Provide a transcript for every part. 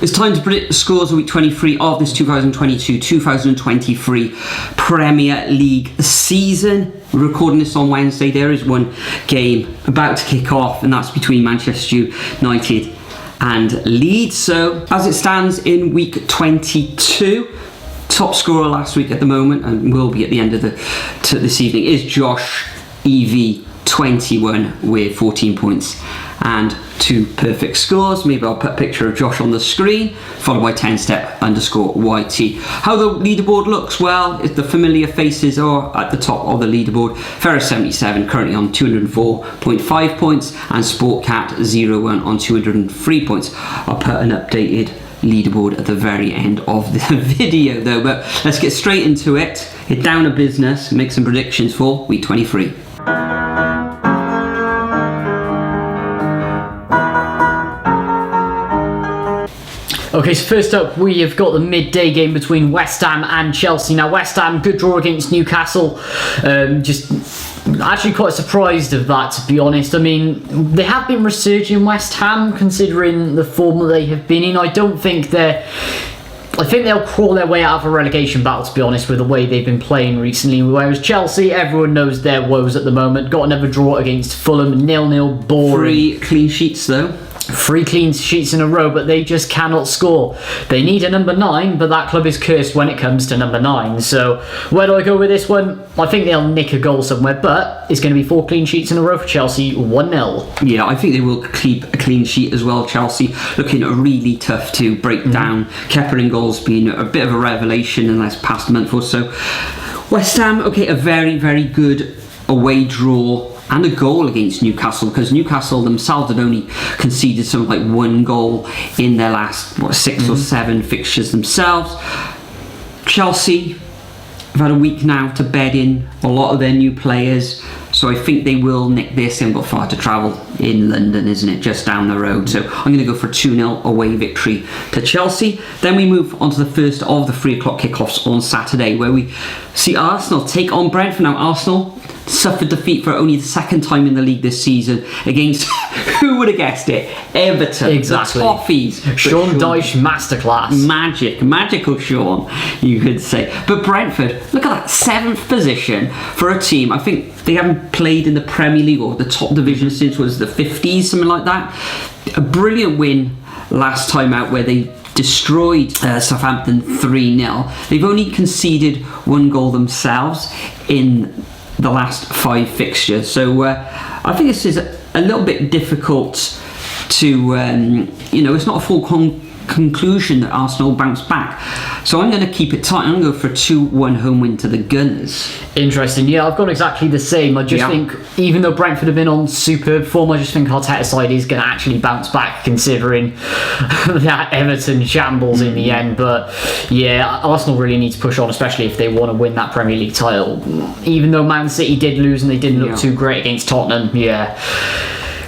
It's time to predict the scores of week 23 of this 2022-2023 Premier League season. We're recording this on Wednesday. There is one game about to kick off, and that's between Manchester United and Leeds. So, as it stands in week 22, top scorer last week at the moment, and will be at the end of this evening, is Josh EV21 with 14 points and 2 perfect scores. Maybe I'll put a picture of Josh on the screen, followed by 10step_YT. How the leaderboard looks? Well, the familiar faces are at the top of the leaderboard. Ferris77 currently on 204.5 points, and Sportcat01 on 203 points. I'll put an updated leaderboard at the very end of the video though, but let's get straight into it. Hit down to business, make some predictions for week 23. Okay, so first up we have got the midday game between West Ham and Chelsea. Now West Ham, good draw against Newcastle. Just actually quite surprised of that, to be honest. I mean, they have been resurging, West Ham, considering the form that they have been in. I think they'll crawl their way out of a relegation battle, to be honest, with the way they've been playing recently. Whereas Chelsea, everyone knows their woes at the moment. Got another draw against Fulham, 0-0, boring. 3 clean sheets though. 3 clean sheets in a row, but they just cannot score. They need a number 9, but that club is cursed when it comes to number 9. So where do I go with this one? I think they'll nick a goal somewhere, but it's going to be 4 clean sheets in a row for Chelsea, 1-0. Yeah, I think they will keep a clean sheet as well. Chelsea looking really tough to break down. Kepa in goals being a bit of a revelation in this past month or so. West Ham, okay, a very, very good away draw and a goal against Newcastle, because Newcastle themselves had only conceded something like 1 goal in their last 6 or 7 fixtures themselves. Chelsea have had a week now to bed in a lot of their new players, so I think they will nick this. They've got far to travel in London, isn't it? Just down the road. So I'm going to go for a 2-0 away victory to Chelsea. Then we move on to the first of the 3 o'clock kickoffs on Saturday, where we see Arsenal take on Brentford. Now Arsenal suffered defeat for only the 2nd time in the league this season against, who would have guessed it? Everton. Exactly. The Toffees. Sean Dyche masterclass. Magical Sean, you could say. But Brentford, look at that, 7th position for a team. I think they haven't played in the Premier League or the top division since the 50s, something like that. A brilliant win last time out where they destroyed Southampton 3-0. They've only conceded 1 goal themselves in the last 5 fixtures, so I think this is a little bit difficult to it's not a full conclusion that Arsenal bounce back, so I'm going to keep it tight. I'm going to go for a 2-1 home win to the Gunners. Interesting. Yeah, I've gone exactly the same. I just think, even though Brentford have been on superb form, I just think Arteta's side is going to actually bounce back, considering that Everton shambles in the end. But yeah, Arsenal really need to push on, especially if they want to win that Premier League title. Even though Man City did lose and they didn't look too great against Tottenham,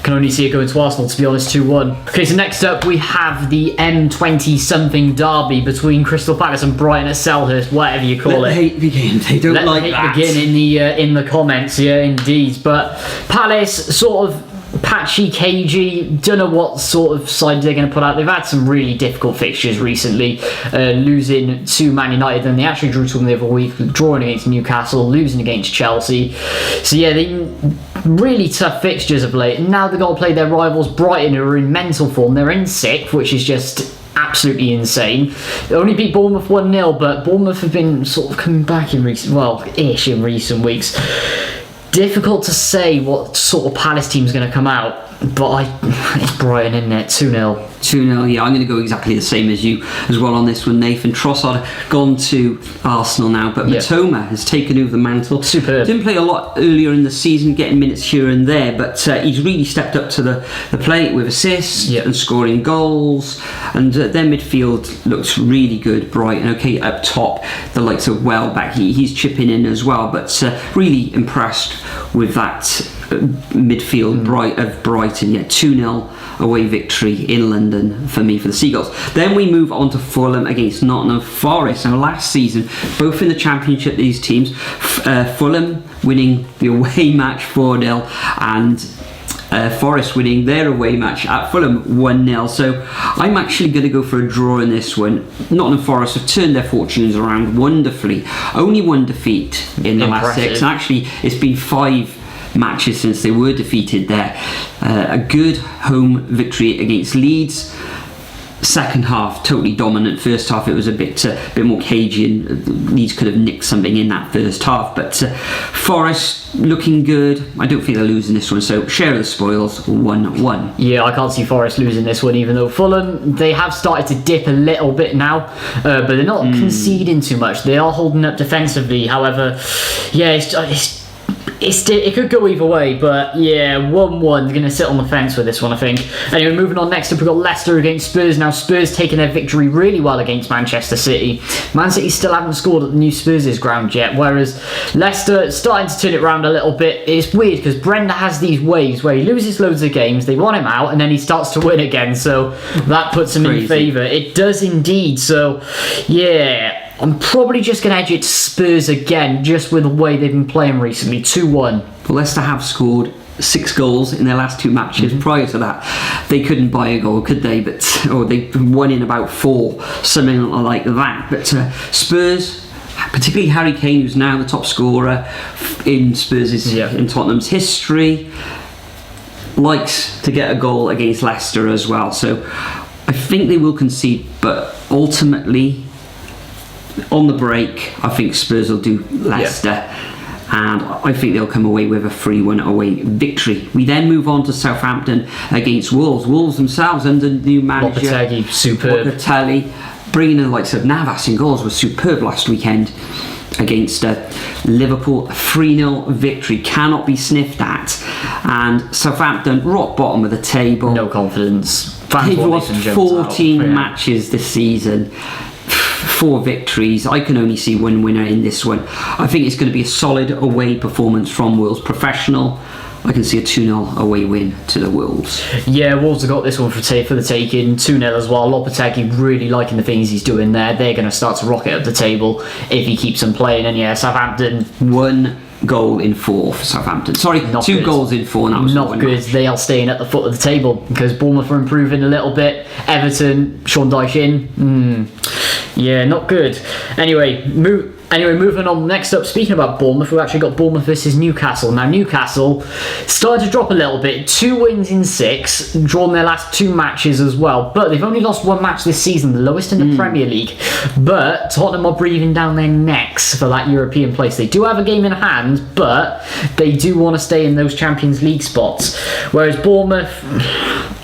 can only see it going to Arsenal, to be honest, 2-1. Okay, so next up we have the M20-something derby between Crystal Palace and Brighton at Selhurst, whatever you call it. Let the hate begin. They don't Let like the hate that. begin in the comments, yeah, indeed. But Palace, sort of patchy, cagey, don't know what sort of side they're going to put out. They've had some really difficult fixtures recently, losing to Man United, and they actually drew to them the other week, drawing against Newcastle, losing against Chelsea. So yeah, they really tough fixtures of late. Now they've got to play their rivals Brighton, who are in mental form. They're in 6th, which is just absolutely insane. They only beat Bournemouth 1-0, but Bournemouth have been sort of coming back in recent recent weeks. Difficult to say what sort of Palace team's going to come out, but it's Brighton, isn't it? 2-0. 2-0, yeah, I'm going to go exactly the same as you as well on this one, Nathan. Trossard gone to Arsenal now, but Matoma has taken over the mantle. Superb. Didn't play a lot earlier in the season, getting minutes here and there, but he's really stepped up to the plate with assists and scoring goals, and their midfield looks really good. Brighton, okay, up top, the likes of Welbeck, he's chipping in as well, but really impressed with that midfield of Brighton. 2-0 away victory in London for me for the Seagulls. Then we move on to Fulham against Nottingham Forest. Now last season, both in the Championship, these teams, Fulham winning the away match 4-0 and Forest winning their away match at Fulham 1-0. So I'm actually going to go for a draw in this one. Nottingham Forest have turned their fortunes around wonderfully. Only one defeat in the last 6, and actually it's been 5 matches since they were defeated there. A good home victory against Leeds. Second half totally dominant. First half it was a bit more cagey, and Leeds could have nicked something in that first half. But Forest looking good. I don't think they're losing this one, so share of the spoils 1-1. Yeah, I can't see Forest losing this one, even though Fulham, they have started to dip a little bit now, but they're not conceding too much. They are holding up defensively. However, yeah, it could go either way, but yeah, 1-1. They're going to sit on the fence with this one, I think. Anyway, moving on, next up we've got Leicester against Spurs. Now, Spurs taking their victory really well against Manchester City. Man City still haven't scored at the new Spurs' ground yet, whereas Leicester starting to turn it around a little bit. It's weird because Brenda has these waves where he loses loads of games, they want him out, and then he starts to win again, so that puts him in favour. It does indeed, so yeah, I'm probably just going to edge it to Spurs again, just with the way they've been playing recently. 2-1. Well, Leicester have scored 6 goals in their last 2 matches. Prior to that, they couldn't buy a goal, could they? Or they won in about 4, something like that. But Spurs, particularly Harry Kane, who's now the top scorer in in Tottenham's history, likes to get a goal against Leicester as well. So I think they will concede, but ultimately, on the break, I think Spurs will do Leicester, and I think they'll come away with a 3-1 away victory. We then move on to Southampton against Wolves. Wolves themselves under new manager Lopetegui, superb. Lopetegui, bringing in the likes of Navas in goals, was superb last weekend against Liverpool. 3-0 victory, cannot be sniffed at. And Southampton rock bottom of the table. No confidence. They've lost 14 matches this season. 4 victories. I can only see one winner in this one. I think it's going to be a solid away performance from Wolves. Professional. I can see a 2-0 away win to the Wolves. Yeah, Wolves have got this one for the taking. 2-0 as well. Lopetegui really liking the things he's doing there. They're going to start to rocket up the table if he keeps them playing. And yeah, Southampton, 1 goal in 4 for Southampton. Sorry, not 2 good. Goals in 4. And that was not good. match. They are staying at the foot of the table because Bournemouth are improving a little bit. Everton, Sean Dyche in. Yeah, not good. Anyway, moving on. Next up, speaking about Bournemouth, we've actually got Bournemouth versus Newcastle. Now, Newcastle started to drop a little bit. 2 wins in 6, drawn their last 2 matches as well. But they've only lost 1 match this season, the lowest in the Premier League. But Tottenham are breathing down their necks for that European place. They do have a game in hand, but they do want to stay in those Champions League spots. Whereas Bournemouth,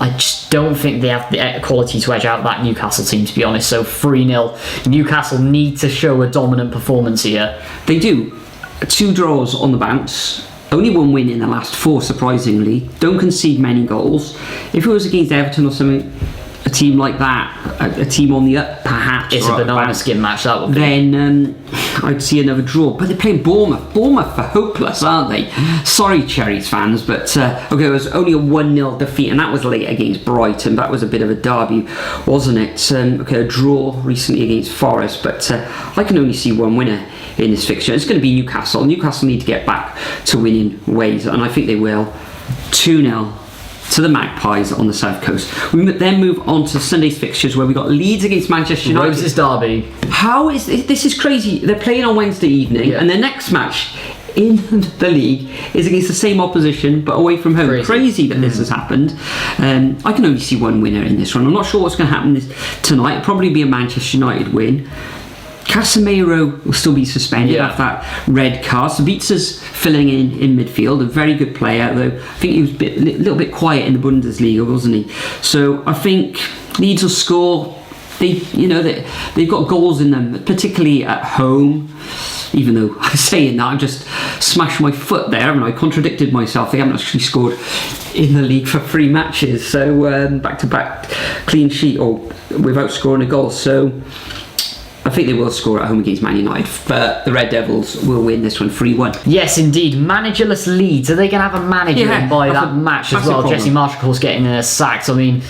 I just don't think they have the quality to edge out that Newcastle team, to be honest. So 3-0. Newcastle need to show a dominant performance here. They do. 2 draws on the bounce. Only 1 win in the last 4, surprisingly. Don't concede many goals. If it was against Everton or something, a team like that, a team on the up, perhaps. It's a banana skin match, that would be. Then I'd see another draw. But they're playing Bournemouth. Bournemouth are hopeless, aren't they? Sorry, Cherries fans, but okay, it was only a 1-0 defeat, and that was late against Brighton. That was a bit of a derby, wasn't it? Okay, a draw recently against Forest, but I can only see 1 winner in this fixture. It's going to be Newcastle. Newcastle need to get back to winning ways, and I think they will. 2-0 to the Magpies on the south coast. We then move on to Sunday's fixtures, where we got Leeds against Manchester United. Roses derby. How is this is crazy? They're playing on Wednesday evening, and their next match in the league is against the same opposition but away from home. Crazy that this has happened. I can only see 1 winner in this one. I'm not sure what's going to happen tonight. It'll probably be a Manchester United win. Casemiro will still be suspended after that red card. Sabitza's filling in midfield, a very good player, though I think he was a little bit quiet in the Bundesliga, wasn't he? So I think Leeds will score. They've got goals in them, particularly at home. Even though I'm saying that, I've just smashed my foot there, and I contradicted myself. They haven't actually scored in the league for 3 matches, so back-to-back clean sheet or without scoring a goal. So I think they will score at home against Man United, but the Red Devils will win this one 3-1. Yes, indeed. Managerless Leeds. Are they going to have a manager in by that match as well? Jesse Marsh, of course, getting sacked. I mean,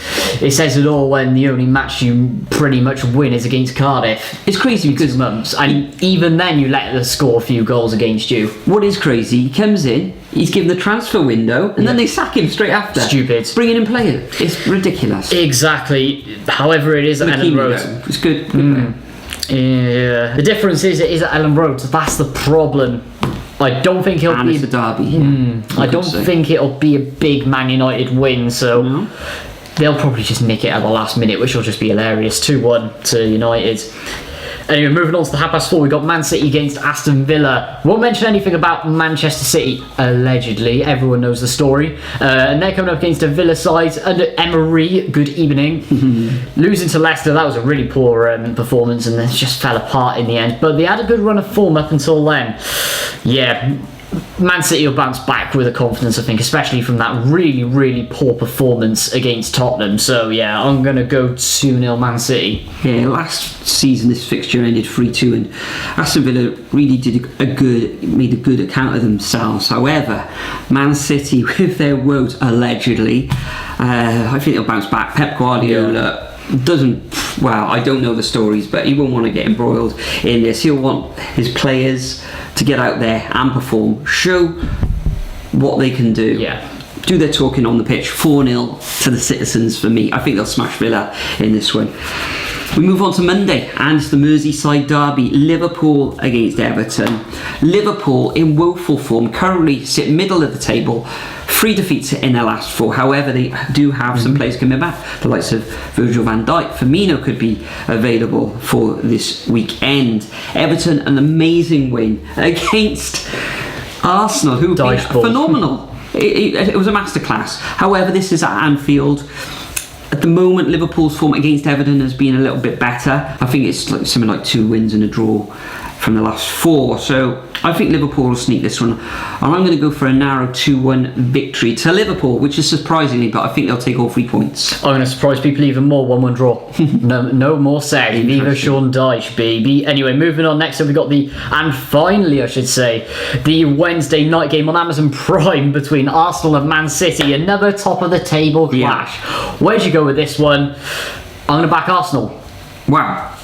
it says it all when the only match you pretty much win is against Cardiff. It's crazy because 2 months, and even then you let them score a few goals against you. What is crazy, he comes in, he's given the transfer window, and then they sack him straight after. Stupid. Bringing in players. It's ridiculous. Exactly. However, it is at Ellen Road. It's good. Yeah. The difference is it is at Ellen Road, so that's the problem. I don't think it'll be a derby. I don't think it'll be a big Man United win, so they'll probably just nick it at the last minute, which will just be hilarious. 2-1 to United. Anyway, moving on to the 4:30, we got Man City against Aston Villa. Won't mention anything about Manchester City, allegedly. Everyone knows the story. And they're coming up against a Villa side under Emery. Good evening. Losing to Leicester, that was a really poor performance, and it just fell apart in the end. But they had a good run of form up until then. Yeah, Man City will bounce back with a confidence, I think, especially from that really, really poor performance against Tottenham. So yeah, I'm going to go 2-0 Man City. Yeah, last season this fixture ended 3-2, and Aston Villa really made a good account of themselves. However, Man City, with their woes allegedly, I think they'll bounce back. Pep Guardiola I don't know the stories, but he won't want to get embroiled in this. He'll want his players to get out there and perform, show what they can do. Do their talking on the pitch. 4-0 to the citizens for me. I think they'll smash Villa in this one. We move on to Monday and the Merseyside derby, Liverpool against Everton. Liverpool in woeful form, currently sit middle of the table, 3 defeats in their last 4. However, they do have some players coming back. The likes of Virgil van Dijk, Firmino could be available for this weekend. Everton, an amazing win against Arsenal, who have been phenomenal. It was a masterclass. However, this is at Anfield. At the moment, Liverpool's form against Everton has been a little bit better. I think it's something like 2 wins and a draw from the last 4. So I think Liverpool will sneak this one. And I'm going to go for a narrow 2-1 victory to Liverpool, which is surprisingly, but I think they'll take all 3 points. I'm going to surprise people even more. 1-1 draw. no more said. Viva Sean Dyche, baby. Anyway, moving on. Next up, we got and finally, I should say, the Wednesday night game on Amazon Prime between Arsenal and Man City. Another top of the table clash. Where'd you go with this one? I'm going to back Arsenal. Wow.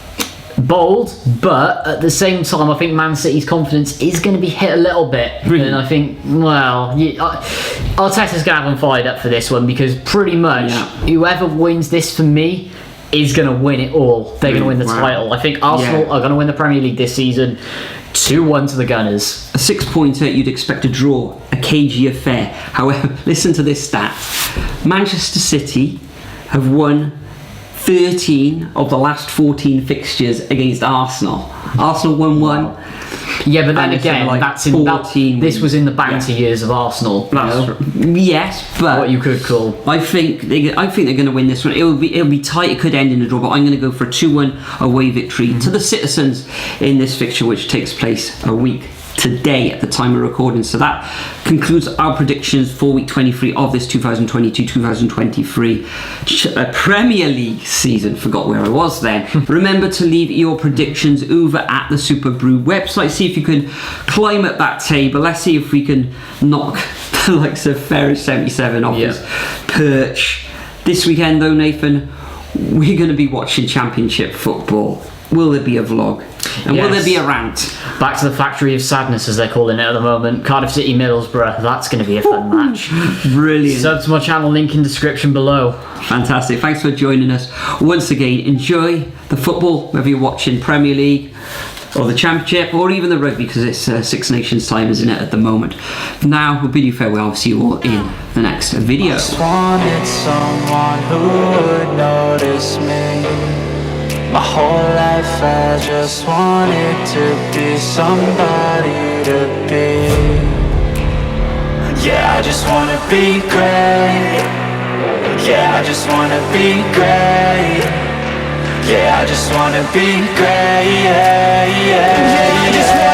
Bold, but at the same time, I think Man City's confidence is going to be hit a little bit. Really? And I think, Arteta's going to have them fired up for this one, because pretty much whoever wins this for me is going to win it all. They're going to win the title. I think Arsenal are going to win the Premier League this season. 2-1 to the Gunners. A 6-pointer, you'd expect a draw, a cagey affair. However, listen to this stat. Manchester City have won 13 of the last 14 fixtures against Arsenal. Arsenal won 1. Yeah, but then again, this was in the banter years of Arsenal. Yes, but what you could call. I think they're going to win this one. It'll be tight. It could end in a draw, but I'm going to go for a 2-1 away victory to the citizens in this fixture, which takes place a week today at the time of recording. So that concludes our predictions for week 23 of this 2022-2023 Premier League season. Forgot where I was then. Remember to leave your predictions over at the Super Brew website. See if you can climb up that table. Let's see if we can knock the likes of Ferris 77 off his perch. This weekend though, Nathan, we're going to be watching Championship football. Will there be a vlog? And will there be a rant? Back to the factory of sadness, as they're calling it at the moment. Cardiff City Middlesbrough. That's going to be a fun match. Brilliant. Sub to my channel, link in description below. Fantastic. Thanks for joining us once again. Enjoy the football, whether you're watching Premier League or the Championship or even the rugby, because it's Six Nations time, isn't it, at the moment. For now, we'll bid you farewell. I'll see you all in the next video. I just wanted someone who would notice me. My whole life I just wanted to be somebody to be. Yeah, I just wanna be great. Yeah, I just wanna be great. Yeah, I just wanna be great. Yeah, I just wanna